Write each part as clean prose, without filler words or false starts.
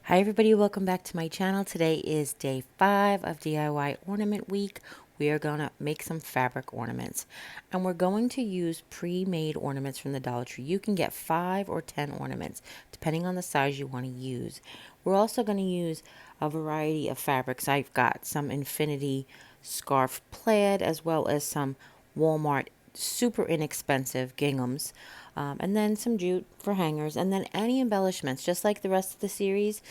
Hi everybody, welcome back to my channel. Today is day 5 of DIY Ornament Week. We are going to make some fabric ornaments. And we're going to use pre-made ornaments from the Dollar Tree. You can get 5 or 10 ornaments, depending on the size you want to use. We're also going to use a variety of fabrics. I've got some Infinity Scarf Plaid, as well as some Walmart super inexpensive ginghams, and then some jute for hangers, and then any embellishments, just like the rest of the series.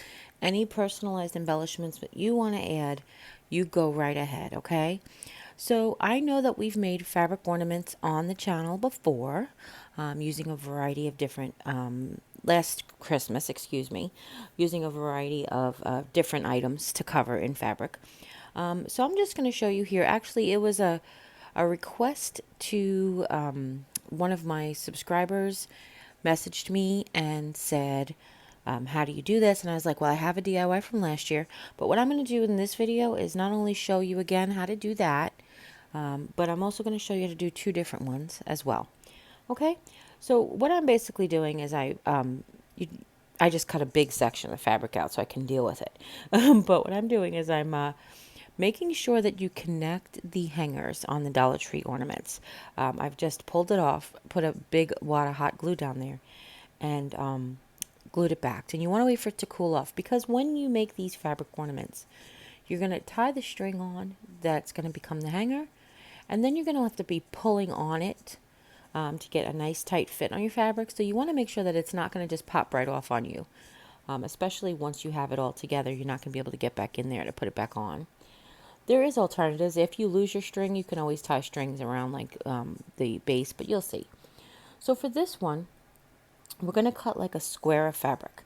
Any personalized embellishments that you want to add, you go right ahead, okay? So I know that we've made fabric ornaments on the channel before, using a variety of different, last Christmas, excuse me, using a variety of different items to cover in fabric. So I'm just going to show you here. Actually, it was a request to one of my subscribers messaged me and said, how do you do this? And I was like, well, I have a DIY from last year, but what I'm going to do in this video is not only show you again how to do that, but I'm also going to show you how to do 2 different ones as well. Okay, so what I'm basically doing is I just cut a big section of fabric out so I can deal with it. But what I'm doing is I'm making sure that you connect the hangers on the Dollar Tree ornaments. I've just pulled it off, put a big wad of hot glue down there, and glued it back. And you want to wait for it to cool off, because when you make these fabric ornaments, you're going to tie the string on that's going to become the hanger, and then you're going to have to be pulling on it to get a nice tight fit on your fabric. So you want to make sure that it's not going to just pop right off on you. Especially once you have it all together, you're not going to be able to get back in there to put it back on. There is alternatives. If you lose your string, you can always tie strings around like the base, but you'll see. So for this one, we're going to cut like a square of fabric.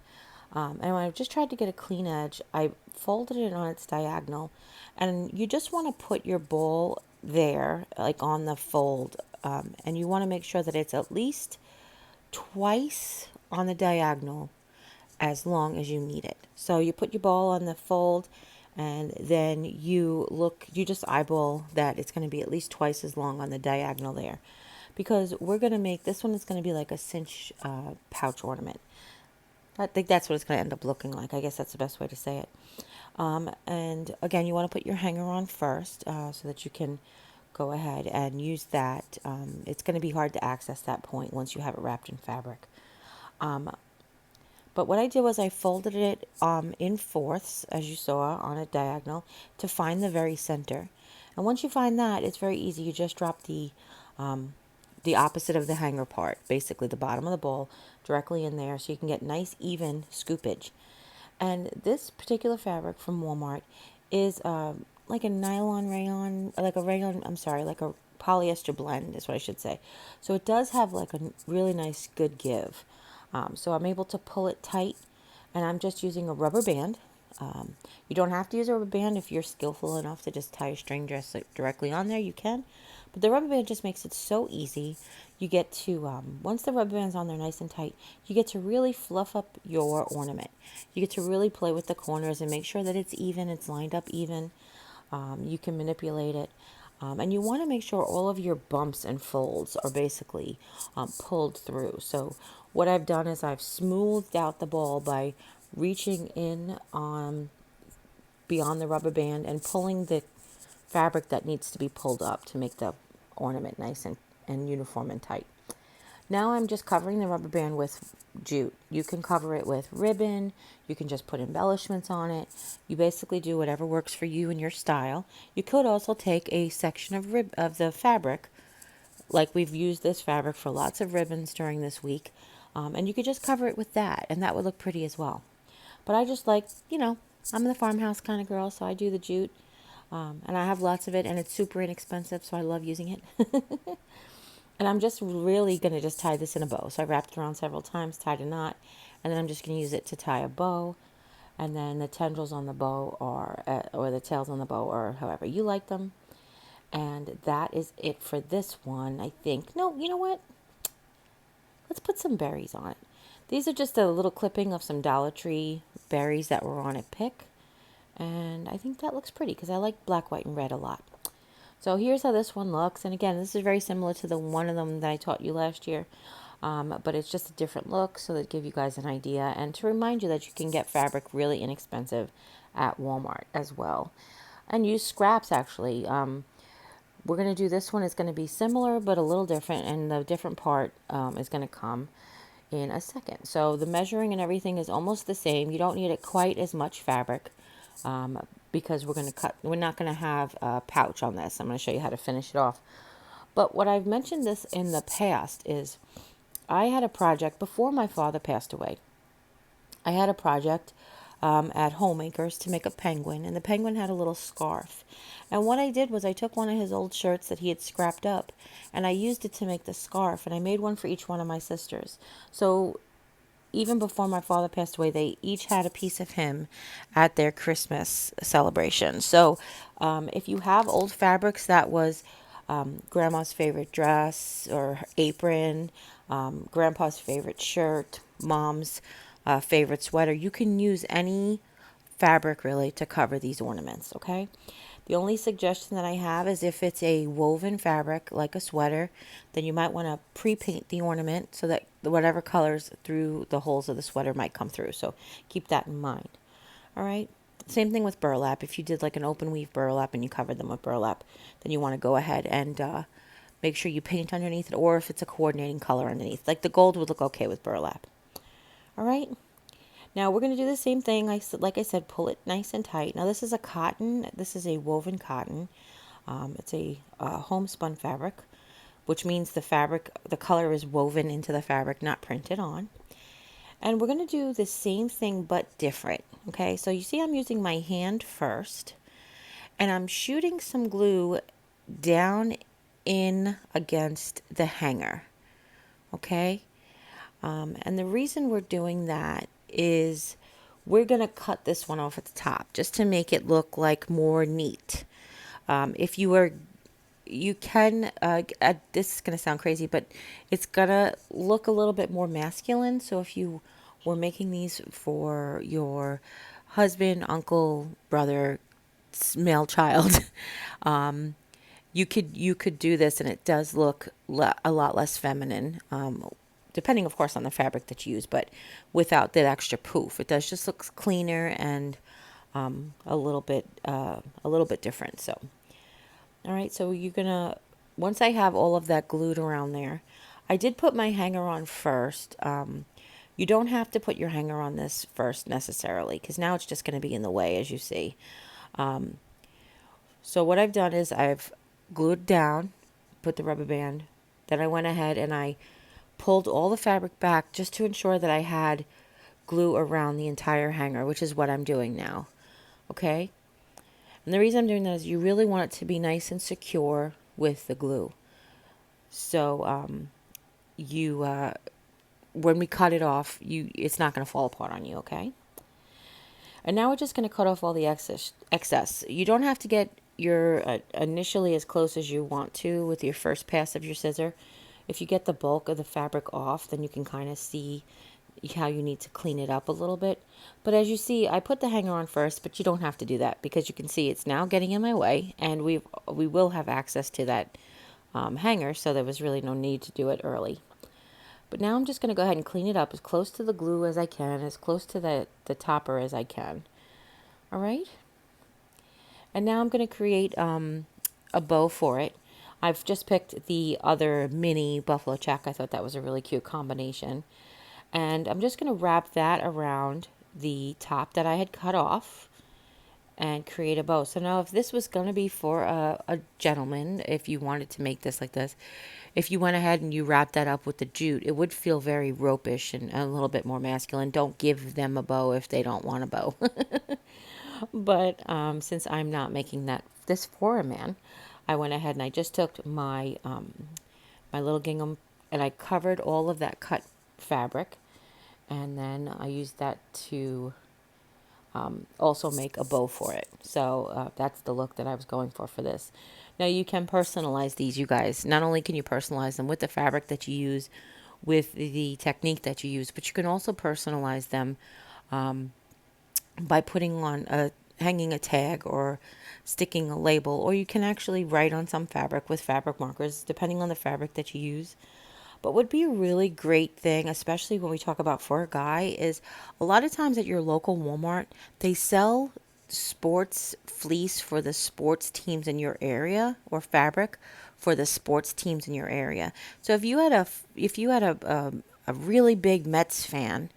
And when I just tried to get a clean edge, I folded it on its diagonal. And you just want to put your ball there, like on the fold. And you want to make sure that it's at least twice on the diagonal as long as you need it. So you put your ball on the fold, and then you just eyeball that it's going to be at least twice as long on the diagonal there, because we're going to make this one is going to be like a cinch pouch ornament. I think that's what it's going to end up looking like. I guess that's the best way to say it. And again, you want to put your hanger on first, so that you can go ahead and use that. It's going to be hard to access that point once you have it wrapped in fabric. But what I did was I folded it in fourths, as you saw, on a diagonal, to find the very center. And once you find that, it's very easy. You just drop the opposite of the hanger part, basically the bottom of the ball, directly in there, so you can get nice even scoopage. And this particular fabric from Walmart is like a nylon rayon, like a rayon, I'm sorry, like a polyester blend is what I should say. So it does have like a really nice good give. So I'm able to pull it tight, and I'm just using a rubber band. You don't have to use a rubber band if you're skillful enough to just tie a string just directly on there, you can. But the rubber band just makes it so easy. You get to, once the rubber band's on there nice and tight, you get to really fluff up your ornament. You get to really play with the corners and make sure that it's even, it's lined up even. You can manipulate it. And you want to make sure all of your bumps and folds are basically pulled through. So what I've done is I've smoothed out the ball by reaching in beyond the rubber band and pulling the fabric that needs to be pulled up to make the ornament nice and uniform and tight. Now I'm just covering the rubber band with jute. You can cover it with ribbon. You can just put embellishments on it. You basically do whatever works for you and your style. You could also take a section of the fabric, like we've used this fabric for lots of ribbons during this week, and you could just cover it with that, and that would look pretty as well. But I just like, I'm the farmhouse kind of girl, so I do the jute, and I have lots of it, and it's super inexpensive, so I love using it. And I'm just really going to just tie this in a bow. So I wrapped it around several times, tied a knot, and then I'm just going to use it to tie a bow. And then the tendrils on the bow are, or the tails on the bow, or however you like them. And that is it for this one, I think. No, you know what? Let's put some berries on it. These are just a little clipping of some Dollar Tree berries that were on a pick. And I think that looks pretty because I like black, white, and red a lot. So here's how this one looks. And again, this is very similar to the one of them that I taught you last year. but it's just a different look so that give you guys an idea and to remind you that you can get fabric really inexpensive at Walmart as well. And use scraps actually. We're going to do this one. It's going to be similar but a little different, and the different part is going to come in a second. So the measuring and everything is almost the same. You don't need it quite as much fabric because we're not going to have a pouch on this. I'm going to show you how to finish it off. But what I've mentioned this in the past is I had a project before my father passed away. I had a project at Homemakers to make a penguin, and the penguin had a little scarf. And what I did was I took one of his old shirts that he had scrapped up, and I used it to make the scarf, and I made one for each one of my sisters. So even before my father passed away, they each had a piece of him at their Christmas celebration. So if you have old fabrics that was grandma's favorite dress or apron, grandpa's favorite shirt, mom's favorite sweater, you can use any fabric really to cover these ornaments, okay? The only suggestion that I have is if it's a woven fabric like a sweater, then you might want to pre-paint the ornament so that whatever colors through the holes of the sweater might come through. So keep that in mind. All right. Same thing with burlap. If you did like an open weave burlap and you covered them with burlap, then you want to go ahead and make sure you paint underneath it, or if it's a coordinating color underneath. Like the gold would look okay with burlap. All right. Now we're going to do the same thing. Like I said, pull it nice and tight. Now this is a cotton. This is a woven cotton. It's a homespun fabric, which means the color is woven into the fabric, not printed on. And we're going to do the same thing but different. Okay, so you see I'm using my hand first, and I'm shooting some glue down in against the hanger. Okay, and the reason we're doing that is we're going to cut this one off at the top just to make it look like more neat. If you are, you can, this is going to sound crazy, but it's going to look a little bit more masculine. So if you were making these for your husband, uncle, brother, male child, you could do this and it does look a lot less feminine, depending of course on the fabric that you use, but without that extra poof, it does just looks cleaner and a little bit different. So all right, so you're gonna, once I have all of that glued around there, I did put my hanger on first. You don't have to put your hanger on this first necessarily, because now it's just going to be in the way, as you see. So what I've done is I've glued down, put the rubber band, then I went ahead and I pulled all the fabric back just to ensure that I had glue around the entire hanger, which is what I'm doing now. Okay? And the reason I'm doing that is you really want it to be nice and secure with the glue. So when we cut it off, it's not going to fall apart on you, okay? And now we're just going to cut off all the excess. You don't have to get your initially as close as you want to with your first pass of your scissor. If you get the bulk of the fabric off, then you can kind of see how you need to clean it up a little bit. But as you see, I put the hanger on first, but you don't have to do that because you can see it's now getting in my way, and we will have access to that hanger, so there was really no need to do it early. But now I'm just going to go ahead and clean it up as close to the glue as I can, as close to the topper as I can. All right? And now I'm going to create a bow for it. I've just picked the other mini buffalo check. I thought that was a really cute combination. And I'm just going to wrap that around the top that I had cut off and create a bow. So now if this was going to be for a gentleman, if you wanted to make this like this, if you went ahead and you wrapped that up with the jute, it would feel very ropish and a little bit more masculine. Don't give them a bow if they don't want a bow. But since I'm not making this for a man, I went ahead and I just took my my little gingham and I covered all of that cut fabric, and then I used that to also make a bow for it. So that's the look that I was going for this. Now you can personalize these, you guys. Not only can you personalize them with the fabric that you use, with the technique that you use, but you can also personalize them by putting on hanging a tag or sticking a label, or you can actually write on some fabric with fabric markers, depending on the fabric that you use. But would be a really great thing, especially when we talk about for a guy, is a lot of times at your local Walmart, they sell sports fleece for the sports teams in your area, or fabric for the sports teams in your area. So if you had a really big Mets fan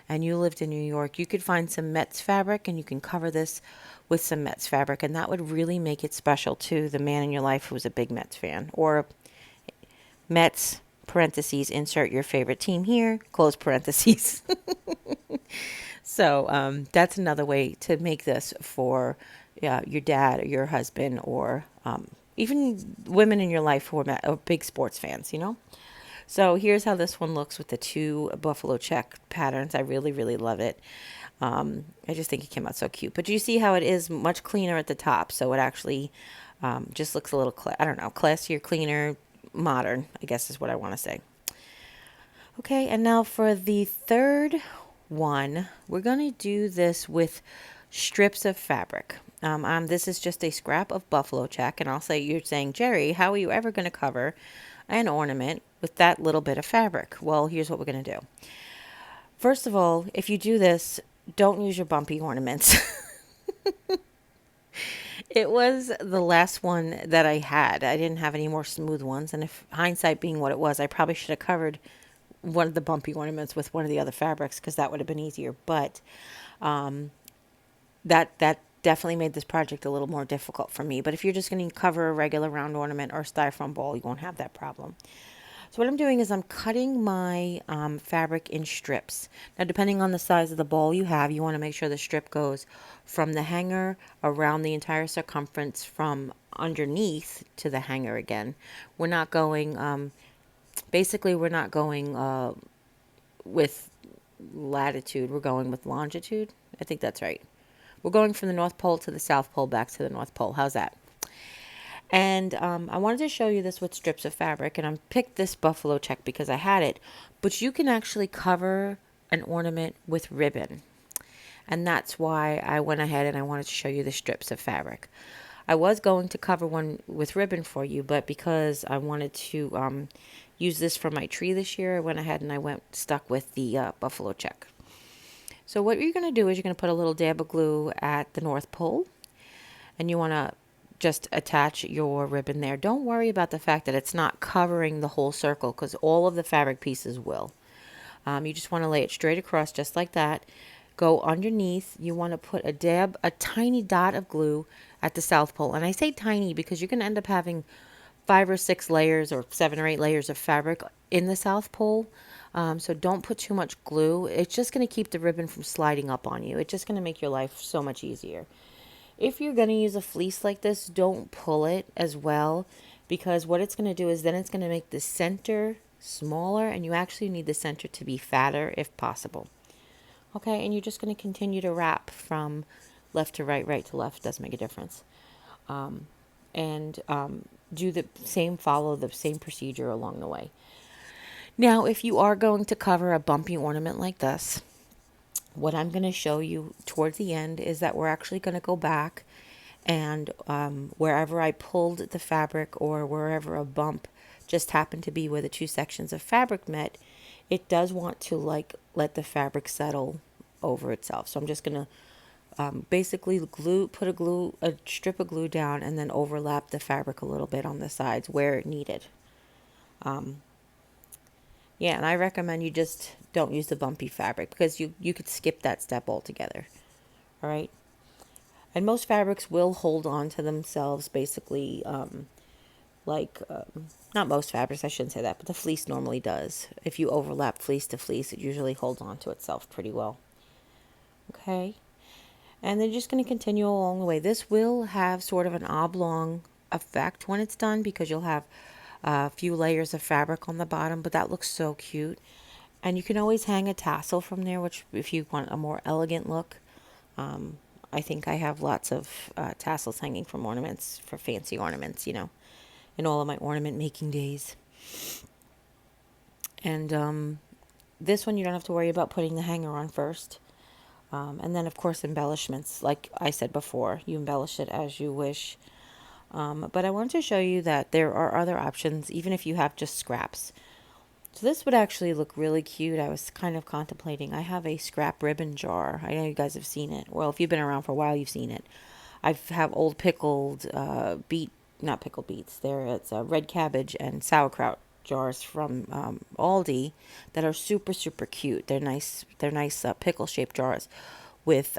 and you lived in New York, you could find some Mets fabric and you can cover this with some Mets fabric, and that would really make it special to the man in your life who's a big Mets fan, or Mets, parentheses, insert your favorite team here, close parentheses. So that's another way to make this for your dad or your husband, or even women in your life who are big sports fans, you know? So here's how this one looks with the two buffalo check patterns. I really, really love it. I just think it came out so cute. But you see how it is much cleaner at the top. So it actually just looks a little, I don't know, classier, cleaner, modern, I guess is what I want to say. Okay, and now for the third one, we're going to do this with strips of fabric. This is just a scrap of buffalo check, and I'll say, you're saying, Jerry, how are you ever going to cover an ornament with that little bit of fabric? Well, here's what we're going to do. First of all, if you do this, don't use your bumpy ornaments. It was the last one that I had. I didn't have any more smooth ones, and if hindsight being what it was, I probably should have covered one of the bumpy ornaments with one of the other fabrics, because that would have been easier. But that definitely made this project a little more difficult for me. But if you're just going to cover a regular round ornament or styrofoam ball, you won't have that problem. So what I'm doing is I'm cutting my fabric in strips. Now, depending on the size of the ball you have, you want to make sure the strip goes from the hanger around the entire circumference, from underneath to the hanger again. We're not going, basically we're not going with latitude, we're going with longitude. I think that's right. We're going from the North Pole to the South Pole, back to the North Pole. How's that? And I wanted to show you this with strips of fabric, and I picked this buffalo check because I had it, but you can actually cover an ornament with ribbon. And that's why I went ahead and I wanted to show you the strips of fabric. I was going to cover one with ribbon for you, but because I wanted to use this for my tree this year, I went ahead and I stuck with the buffalo check. So what you're going to do is you're going to put a little dab of glue at the North Pole, and you want to just attach your ribbon there. Don't worry about the fact that it's not covering the whole circle, because all of the fabric pieces will. You just want to lay it straight across just like that. Go underneath. You want to put a tiny dot of glue at the South Pole. And I say tiny because you're going to end up having 5 or 6 layers or 7 or 8 layers of fabric in the South Pole. So don't put too much glue. It's just going to keep the ribbon from sliding up on you. It's just going to make your life so much easier. If you're going to use a fleece like this, don't pull it as well, because what it's going to do is then it's going to make the center smaller, and you actually need the center to be fatter if possible. Okay, and you're just going to continue to wrap from left to right, right to left. Doesn't make a difference. And follow the same procedure along the way. Now, if you are going to cover a bumpy ornament like this, what I'm going to show you towards the end is that we're actually going to go back, and wherever I pulled the fabric, or wherever a bump just happened to be where the two sections of fabric met, it does want to let the fabric settle over itself. So I'm just going to basically put a strip of glue down, and then overlap the fabric a little bit on the sides where needed. Yeah, and I recommend you just don't use the bumpy fabric, because you could skip that step altogether. All right. And most fabrics will hold on to themselves, basically, not most fabrics, I shouldn't say that, but the fleece normally does. If you overlap fleece to fleece, it usually holds on to itself pretty well. Okay. And then just going to continue along the way. This will have sort of an oblong effect when it's done, because you'll have a few layers of fabric on the bottom, but that looks so cute. And you can always hang a tassel from there, which if you want a more elegant look. I think I have lots of tassels hanging from ornaments, for fancy ornaments, in all of my ornament making days. And this one you don't have to worry about putting the hanger on first. And then, of course, embellishments. Like I said before, you embellish it as you wish. But I want to show you that there are other options, even if you have just scraps. So this would actually look really cute. I was kind of contemplating. I have a scrap ribbon jar. I know you guys have seen it. Well, if you've been around for a while, you've seen it. I have old pickled not pickled beets. It's red cabbage and sauerkraut jars from Aldi that are super super cute. They're nice. They're nice pickle shaped jars with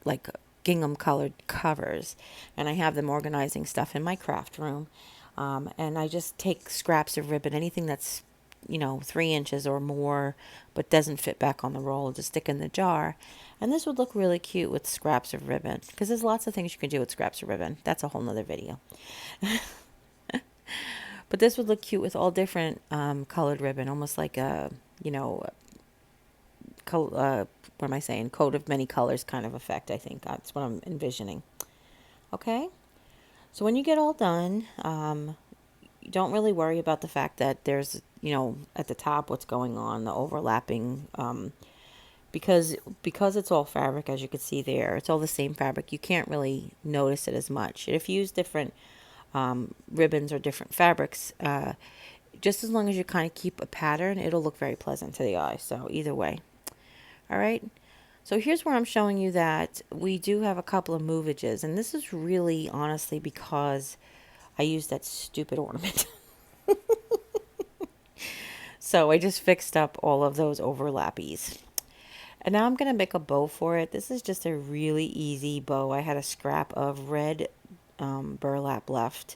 like gingham colored covers, and I have them organizing stuff in my craft room. And I just take scraps of ribbon, anything that's 3 inches or more, but doesn't fit back on the roll, to stick in the jar. And this would look really cute with scraps of ribbon, because there's lots of things you can do with scraps of ribbon. That's a whole nother video. But this would look cute with all different colored ribbon, almost like a, what am I saying? Coat of many colors kind of effect, I think. That's what I'm envisioning. Okay? So when you get all done, you don't really worry about the fact that there's, at the top what's going on, the overlapping, because it's all fabric, as you can see there. It's all the same fabric. You can't really notice it as much. If you use different ribbons or different fabrics, just as long as you kind of keep a pattern, it'll look very pleasant to the eye. So either way. All right. So here's where I'm showing you that we do have a couple of movages, and this is really honestly because I used that stupid ornament. So I just fixed up all of those overlappies. And now I'm going to make a bow for it. This is just a really easy bow. I had a scrap of red burlap left,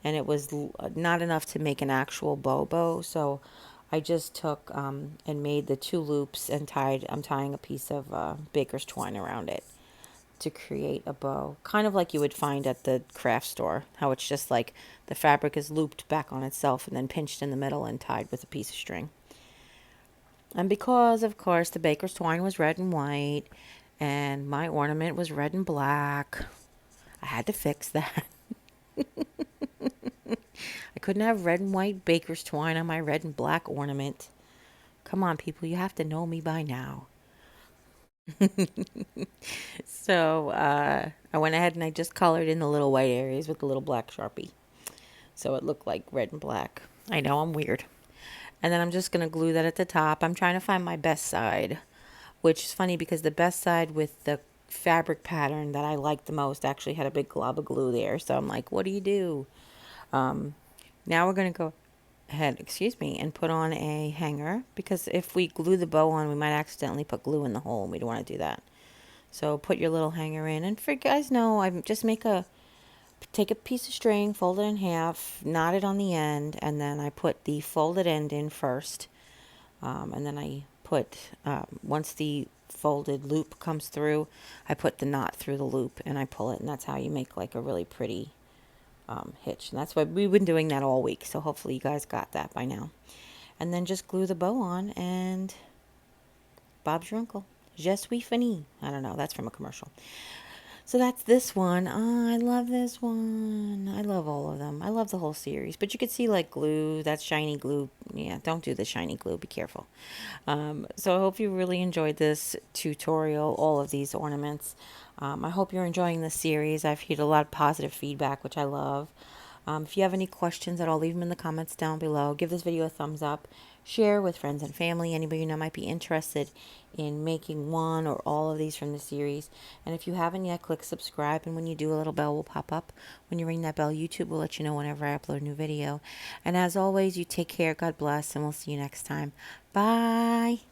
and it was not enough to make an actual bow. So I just took and made the 2 loops and I'm tying a piece of baker's twine around it to create a bow, kind of like you would find at the craft store, how it's just like the fabric is looped back on itself and then pinched in the middle and tied with a piece of string. And because, of course, the baker's twine was red and white and my ornament was red and black, I had to fix that. I couldn't have red and white baker's twine on my red and black ornament. Come on, people, you have to know me by now. So I went ahead and I just colored in the little white areas with the little black Sharpie. So it looked like red and black. I know, I'm weird. And then I'm just going to glue that at the top. I'm trying to find my best side, which is funny because the best side with the fabric pattern that I liked the most actually had a big glob of glue there. So I'm like, what do you do? Now we're going to go ahead, and put on a hanger, because if we glue the bow on, we might accidentally put glue in the hole, and we don't want to do that. So put your little hanger in, and for you guys know, I just take a piece of string, fold it in half, knot it on the end, and then I put the folded end in first, and then I put, once the folded loop comes through, I put the knot through the loop and I pull it, and that's how you make like a really pretty hitch. And that's why we've been doing that all week, so hopefully you guys got that by now. And then just glue the bow on, and Bob's your uncle. Je suis fini. I don't know, that's from a commercial. So that's this one. Oh, I love this one. I love all of them. I love the whole series. But you could see like glue. That's shiny glue. Yeah, don't do the shiny glue. Be careful. So I hope you really enjoyed this tutorial, all of these ornaments. I hope you're enjoying this series. I've heard a lot of positive feedback, which I love. If you have any questions at all, leave them in the comments down below. Give this video a thumbs up. Share with friends and family. Anybody you know might be interested in making one or all of these from the series. And if you haven't yet, click subscribe. And when you do, a little bell will pop up. When you ring that bell, YouTube will let you know whenever I upload a new video. And as always, you take care. God bless. And we'll see you next time. Bye.